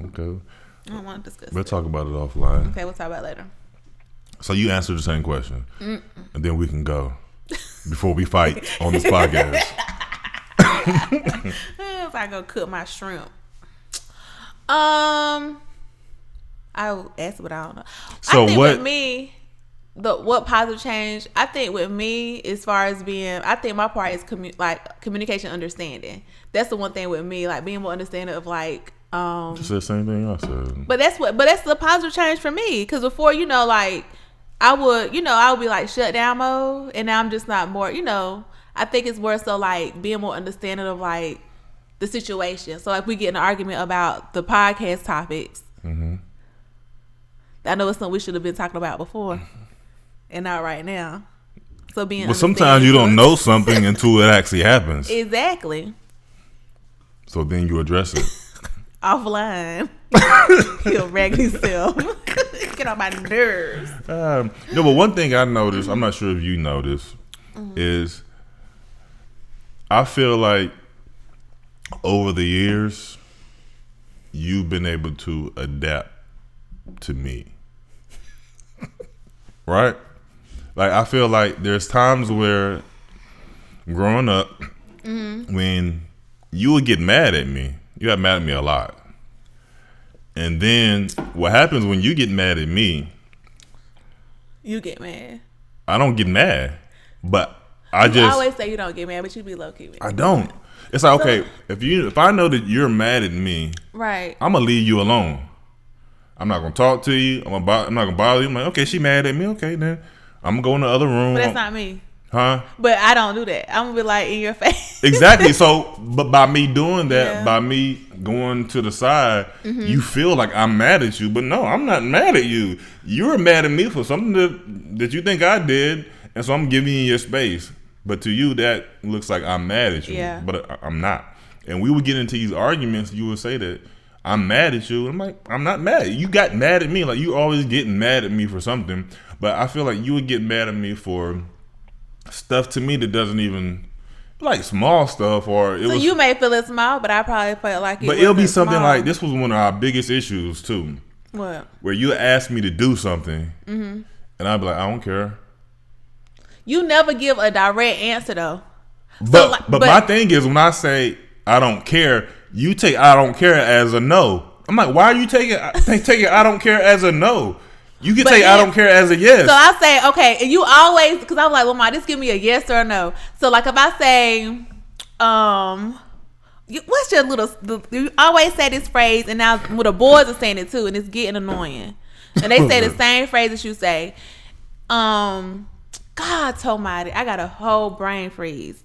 Okay. I don't want to discuss it. We'll talk about it offline. Okay, we'll talk about it later. So you answered the same question. Mm-mm. And then we can go before we fight on this podcast. If I go cook my shrimp. I will ask, but I don't know. So I think what? With me, what positive change? I think with me, as far as I think my part is communication, understanding. That's the one thing with me, like being more understanding of like. Just the same thing I said. But that's the positive change for me. Because before, like I would be like shut down mode, and now I'm just not more. I think it's more so like being more understanding of like the situation. So like we get in an argument about the podcast topics. Mm-hmm. I know it's something we should have been talking about before, and not right now. So but sometimes you don't know something until it actually happens. Exactly. So then you address it. Offline. He'll rag himself. Get on my nerves. No, but one thing I noticed, I'm not sure if you noticed, is I feel like over the years, you've been able to adapt to me. Right? Like, I feel like there's times where growing up, when you would get mad at me, you got mad at me a lot. And then what happens when you get mad at me? You get mad. I don't get mad, but You always say you don't get mad, but you be low key. I don't. It's like, okay, if I know that you're mad at me, right, I'm gonna leave you alone. I'm not gonna talk to you. I'm not gonna bother you. I'm like, okay, she mad at me. Okay, then I'm gonna go in the other room. But that's not me. Huh? But I don't do that. I'm gonna be like in your face. Exactly. So, but by me doing that, by me going to the side, you feel like I'm mad at you. But no, I'm not mad at you. You're mad at me for something that you think I did, and so I'm giving you your space. But to you, that looks like I'm mad at you. Yeah. But I'm not. And we would get into these arguments. You would say that I'm mad at you. I'm like, I'm not mad. You got mad at me. Like, you always getting mad at me for something. But I feel like you would get mad at me for stuff to me that doesn't even, like, small stuff. Or you may feel it's small, but I probably felt like it. But it'll be something small. Like, this was one of our biggest issues too. What? Where you ask me to do something, and I'd be like, I don't care. You never give a direct answer though. But my thing is, when I say I don't care, you take I don't care as a no. I'm like, why are you taking I don't care as a no? You can take I don't care as a yes. So I say, okay, and you always, because I'm like, well, Ma, just give me a yes or a no. So like if I say, what's your you always say this phrase, and now the boys are saying it too, and it's getting annoying. And they say the same phrase that you say. God almighty, I got a whole brain freeze.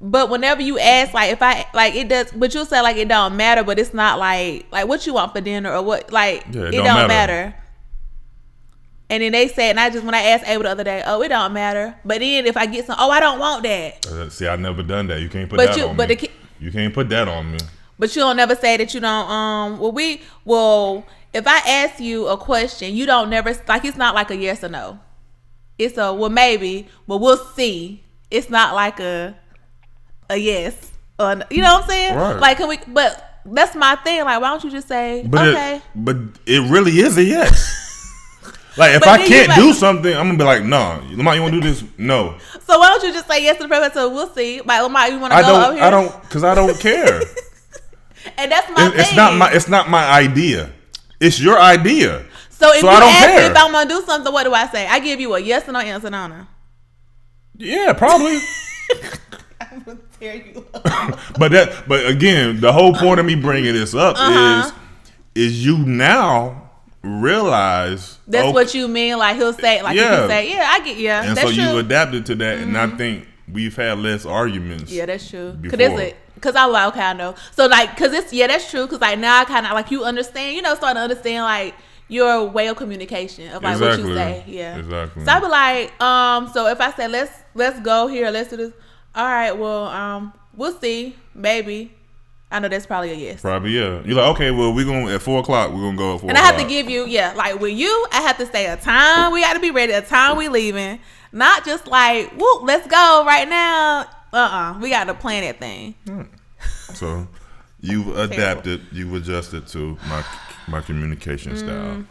But whenever you ask, like if I like it does, but you'll say like it don't matter, but it's not like what you want for dinner or what, like it don't matter. And then they said, when I asked Abel the other day, oh, it don't matter. But then if I get some, oh, I don't want that. See, I never done that. You can't put that on me. You can't put that on me. But you don't never say that you don't. If I ask you a question, you don't never like. It's not like a yes or no. It's a well, maybe, but we'll see. It's not like a yes. You know what I'm saying? Right. Like, can we? But that's my thing. Like, why don't you just say okay? But it really is a yes. Like, if I can't do something, I'm gonna be like, no. Lamont, you want to do this? No. So why don't you just say yes to the president? So we'll see. Like, Lamont, you want to go over here? Because I don't care. And that's my thing. It's not my idea. It's your idea. So if you ask me if I'm gonna do something, what do I say? I give you a yes or no answer, Nana. Yeah, probably. I'm gonna tear you up. But again, the whole point of me bringing this up is you now realize that's what you mean. Like he'll say, like you can say, yeah, I get, yeah. And that's so true. you adapted to that, and I think we've had less arguments. Yeah, that's true. Because I was like, okay, I know. So like, that's true. Because like now I kind of like you understand, starting to understand like your way of communication of like what you say. Yeah, exactly. So I be like, so if I say let's go here, let's do this. All right, well, we'll see, maybe. I know that's probably a yes. Probably, yeah. You're like, okay, well, we're going at 4 o'clock. We're going to go at 4 o'clock. And I have to give you, like with you, I have to say a time. We got to be ready, a time we leaving. Not just like, whoop, let's go right now. We got to plan that thing. So you've adapted, you've adjusted to my communication style.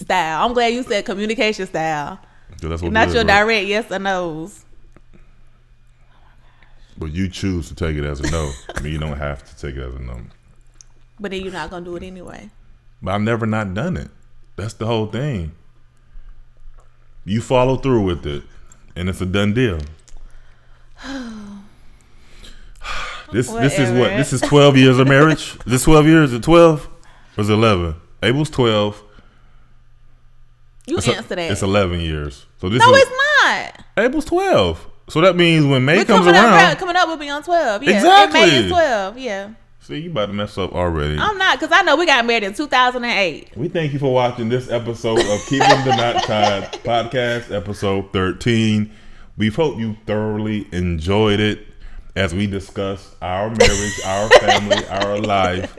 I'm glad you said communication style. That's what not your direct yes or no's. But you choose to take it as a no. I mean, you don't have to take it as a no. But then you're not going to do it anyway. But I've never not done it. That's the whole thing. You follow through with it, and it's a done deal. This is what? This is 12 years of marriage? Is this 12 years? Is it 12? Or is it 11? Abel's 12. You answer that. It's 11 years. So this it's not. Abel's 12. So that means when May comes around, coming up, we'll be on 12. Yeah, exactly. May is 12. Yeah. See, you about to mess up already. I'm not, because I know we got married in 2008. We thank you for watching this episode of Keeping the Knot Tied podcast, episode 13. We hope you thoroughly enjoyed it as we discuss our marriage, our family, our life,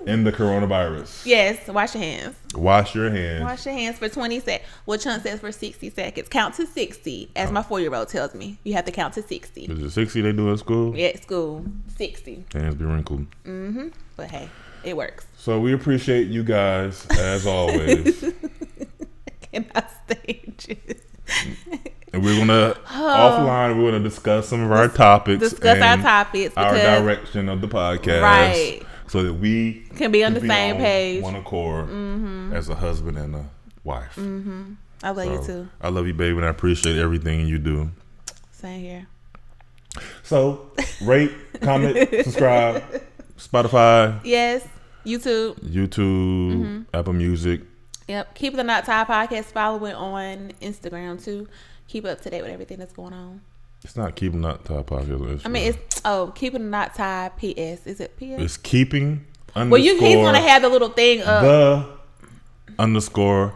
and the coronavirus. Yes, wash your hands. Wash your hands. Wash your hands for 20 seconds. Well, Chunk says for 60 seconds. Count to 60, as my 4-year-old tells me. You have to count to 60. Is it 60 they do at school? Yeah, at school. 60. Hands be wrinkled. Mm-hmm. But hey, it works. So we appreciate you guys, as always. Can I stage it? And we're gonna offline. We're gonna discuss some of our topics. Discuss our topics. Our direction of the podcast, right? So that we can be on the same page, one accord, as a husband and a wife. Mm-hmm. I love you too. I love you, baby, and I appreciate everything you do. Same here. So rate, comment, subscribe, Spotify. Yes, YouTube, Apple Music. Yep. Keep the Knot Tied podcast. Follow it on Instagram too. Keep up to date with everything that's going on. It's not Keeping the Knot Tied podcast. I mean, it's Keeping the Knot Tied PS. Is it PS? It's Keeping _ Well, he's gonna have the little thing up. The _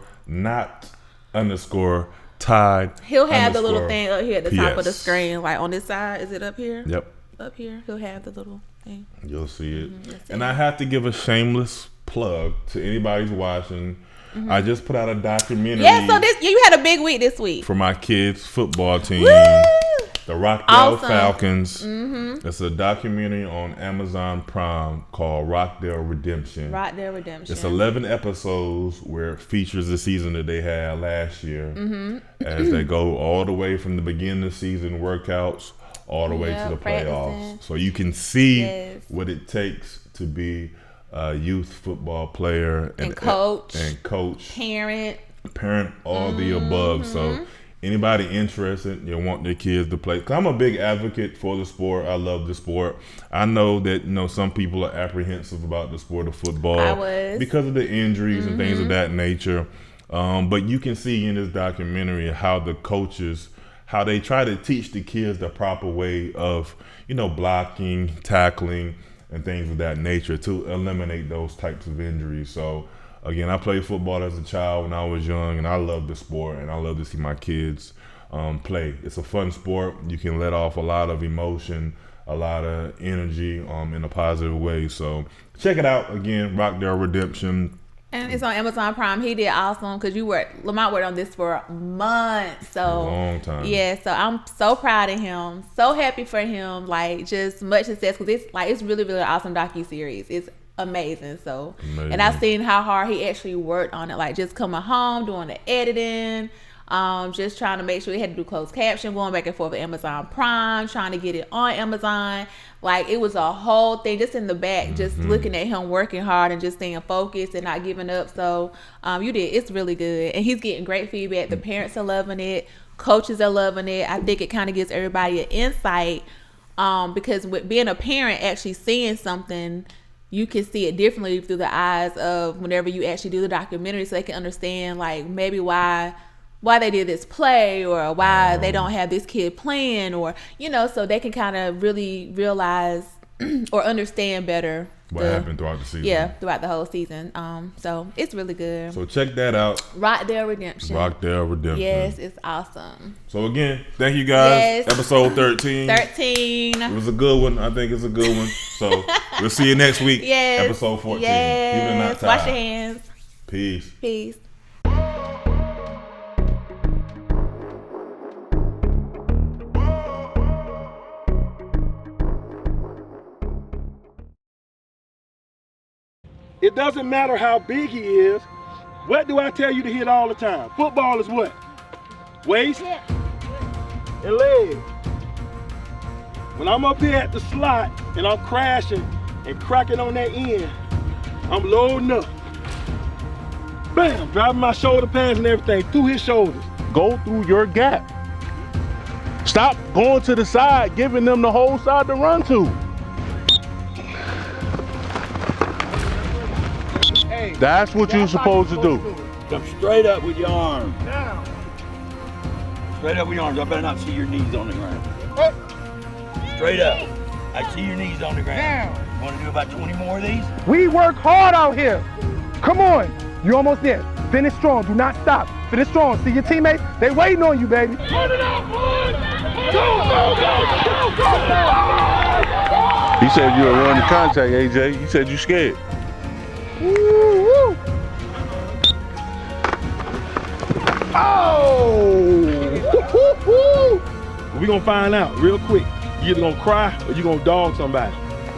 tied. He'll have the little thing up here at the top of the screen, like on this side. Is it up here? Yep. Up here, he'll have the little thing. You'll see it. And I have to give a shameless plug to anybody who's watching. I just put out a documentary. Yeah, so you had a big week this week for my kids' football team, Woo! the Rockdale Falcons. It's a documentary on Amazon Prime called Rockdale Redemption. It's 11 episodes where it features the season that they had last year, as they go all the way from the beginning of the season workouts all the way to the playoffs. So you can see what it takes to be a youth football player and coach, parent, all the above. So anybody interested, you want their kids to play. Cause I'm a big advocate for the sport. I love the sport. I know that some people are apprehensive about the sport of football because of the injuries and things of that nature. But you can see in this documentary how the coaches, how they try to teach the kids the proper way of blocking, tackling, and things of that nature to eliminate those types of injuries. So again, I played football as a child when I was young, and I love the sport, and I love to see my kids play. It's a fun sport. You can let off a lot of emotion, a lot of energy in a positive way. So check it out. Again, Rockdale Redemption. And it's on Amazon Prime. He did awesome because Lamont worked on this for months. So A long time. Yeah, so I'm so proud of him. So happy for him. Like, just much success because it's really, really awesome docuseries. It's amazing. So, and I've seen how hard he actually worked on it. Like, just coming home, doing the editing, just trying to make sure he had to do closed caption, going back and forth with Amazon Prime, trying to get it on Amazon. Like, it was a whole thing just in the back, just looking at him working hard and just staying focused and not giving up. So it's really good. And he's getting great feedback. The parents are loving it. Coaches are loving it. I think it kind of gives everybody an insight because with being a parent, actually seeing something, you can see it differently through the eyes of whenever you actually do the documentary, so they can understand like maybe why they did this play or why they don't have this kid playing, or so they can kind of really realize or understand better what happened throughout the season. Yeah, throughout the whole season. So it's really good. So check that out. Rockdale Redemption. Yes, it's awesome. So again, thank you guys. Yes. Episode 13. It was a good one. I think it's a good one. So we'll see you next week. Yes. Episode 14. Yes. Wash your hands. Peace. It doesn't matter how big he is. What do I tell you to hit all the time? Football is what? Waist and leg. When I'm up here at the slot and I'm crashing and cracking on that end, I'm loading up. Bam, driving my shoulder pads and everything through his shoulders. Go through your gap. Stop going to the side, giving them the whole side to run to. Hey, that's what you're supposed to do. Come straight up with your arms. Down. Straight up with your arms. I better not see your knees on the ground. Up. Straight up. I see your knees on the ground. Down. Want to do about 20 more of these? We work hard out here. Come on. You're almost there. Finish strong. Do not stop. Finish strong. See your teammates? They waiting on you, baby. Run it out, boys. Go. He said you were running contact, AJ. He said you scared. Woo-woo. Oh! We're gonna find out real quick. You either gonna cry or you gonna dog somebody.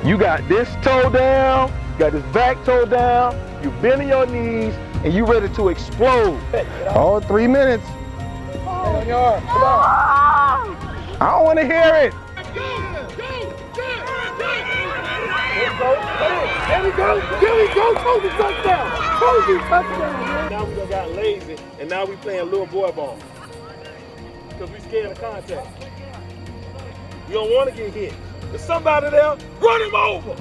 You got this toe down, you got this back toe down, you bending your knees, and you ready to explode. All 3 minutes. Come on. I don't want to hear it. There we go. Kobe touchdown. Now we done got lazy, and now we playing little boy ball. Because we scared of contact. You don't want to get hit. There's somebody there, run him over.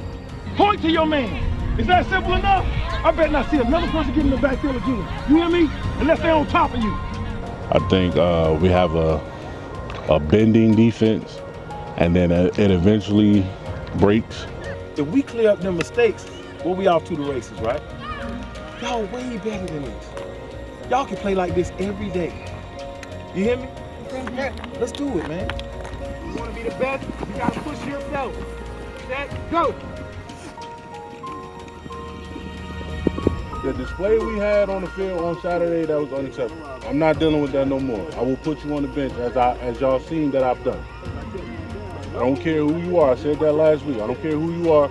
Point to your man. Is that simple enough? I bet not see another person get in the backfield again. You hear me? Unless they're on top of you. I think we have a bending defense, and then it eventually breaks. If we clear up them mistakes, we'll be off to the races, right? Y'all way better than this. Y'all can play like this every day. You hear me? Let's do it, man. You want to be the best? You got to push yourself. Set, go. The display we had on the field on Saturday, that was unacceptable. I'm not dealing with that no more. I will put you on the bench as y'all seen that I've done. I don't care who you are. I said that last week. I don't care who you are.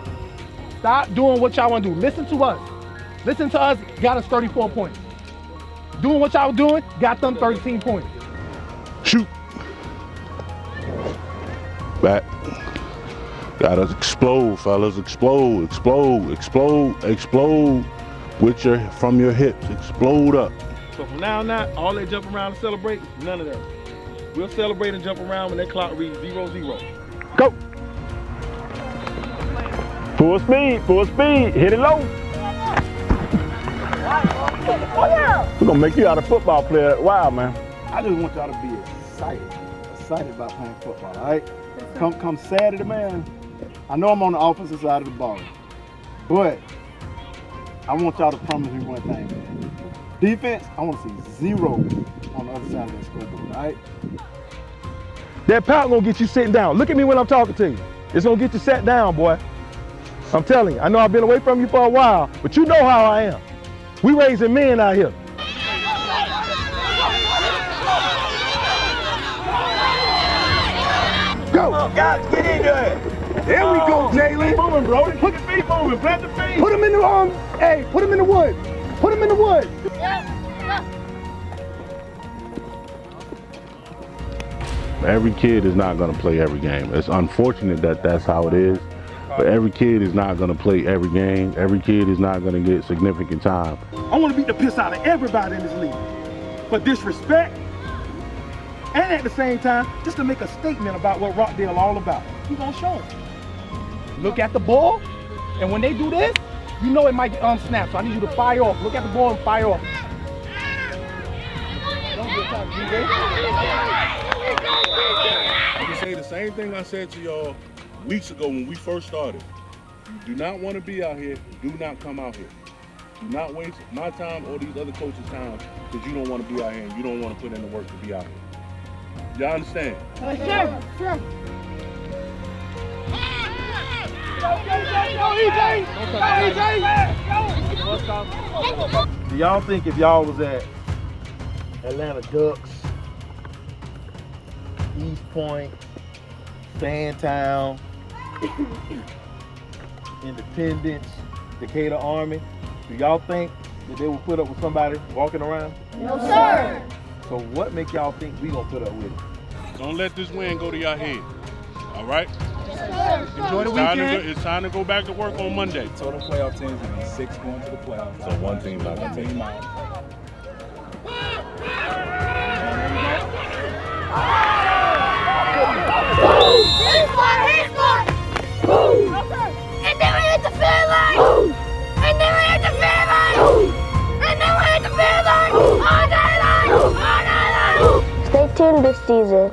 Stop doing what y'all want to do. Listen to us. Listen to us, got us 34 points. Doing what y'all doing, got them 13 points. Shoot. Back. Gotta explode, fellas. Explode, explode, explode, explode from your hips. Explode up. So from now on out, all that jump around and celebrate, none of that. We'll celebrate and jump around when that clock reads 0-0. Go. Full speed, hit it low. We're gonna make you out a football player. Wow, man. I just want y'all to be excited about playing football, all right? Come Saturday, man. I know I'm on the offensive side of the ball, but I want y'all to promise me one thing. Defense, I want to see 0 on the other side of that scoreboard, all right? That pout gonna get you sitting down. Look at me when I'm talking to you. It's gonna get you sat down, boy. I'm telling you, I know I've been away from you for a while, but you know how I am. We raising men out here. Go! Come on, guys, get into it. There we go, Jalen. Keep moving, bro. Put your feet moving. Plant the feet. Put him in the hey, put him in the woods. Put him in the woods. Every kid is not going to play every game. It's unfortunate that that's how it is, but every kid is not going to play every game. Every kid is not going to get significant time. I want to beat the piss out of everybody in this league. For disrespect, and at the same time, just to make a statement about what Rockdale all about. You gonna show them. Look at the ball, and when they do this, you know it might get unsnapped. So I need you to fire off. Look at the ball and fire off. I can say the same thing I said to y'all weeks ago when we first started. You do not want to be out here, do not come out here. Do not waste my time or these other coaches' time because you don't want to be out here and you don't want to put in the work to be out here. Y'all understand? Sure. Do y'all think if y'all was at Atlanta Ducks, East Point, Fantown, Independence, Decatur Army, do y'all think that they would put up with somebody walking around? No, sir. So what make y'all think we gonna put up with it? Don't let this win go to your head. All right? Enjoy the weekend. It's time to go back to work on Monday. Total playoff teams will be 6 going to the playoffs. So one team's not going to make it. And then we hit the finish line! And then we hit the finish line! And then we hit the finish line! All night long! All night long! Stay tuned this season